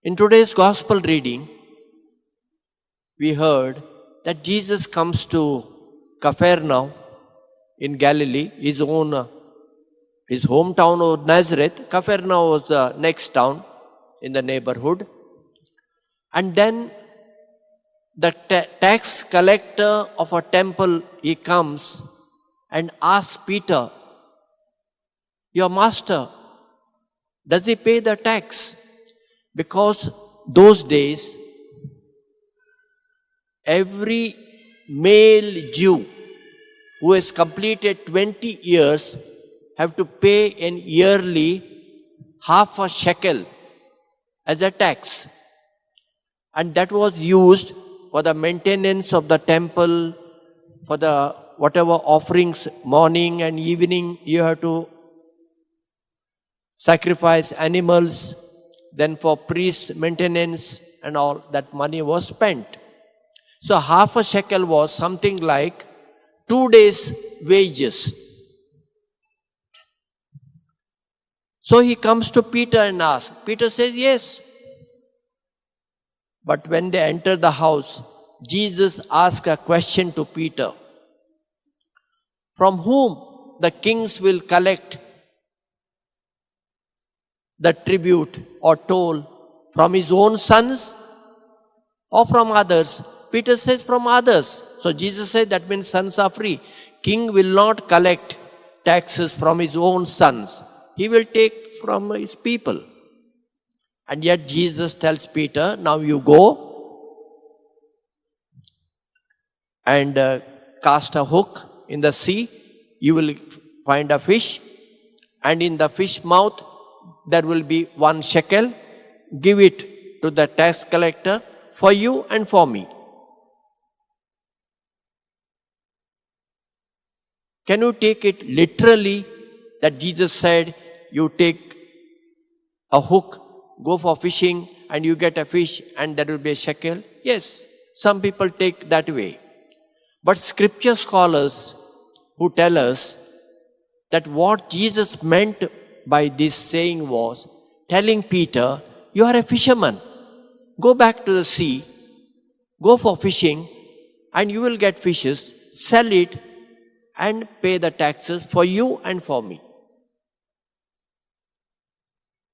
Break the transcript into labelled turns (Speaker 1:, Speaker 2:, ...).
Speaker 1: In today's gospel reading, we heard that Jesus comes to Capernaum in Galilee, his hometown of Nazareth. Capernaum was the next town in the neighborhood. And then the tax collector of a temple, he comes and asks Peter, your master, does he pay the tax? Because those days, every male Jew who has completed 20 years have to pay an yearly half a shekel as a tax. And that was used for the maintenance of the temple, for the whatever offerings, morning and evening, you have to sacrifice animals. Then for priest maintenance and all, that money was spent. So half a shekel was something like 2 days' wages. So he comes to Peter and asks. Peter says, yes. But when they enter the house, Jesus asks a question to Peter. From whom the kings will collect the tribute or toll? From his own sons or from others? Peter says from others. So Jesus said that means sons are free. King will not collect taxes from his own sons. He will take from his people. And yet Jesus tells Peter, now you go and cast a hook in the sea. You will find a fish. And in the fish mouth, there will be 1 shekel. Give it to the tax collector for you and for me. Can you take it literally that Jesus said, you take a hook, go for fishing and you get a fish and there will be a shekel? Yes, some people take that way. But scripture scholars who tell us that what Jesus meant by this saying was telling Peter, you are a fisherman. Go back to the sea, go for fishing and you will get fishes, sell it and pay the taxes for you and for me.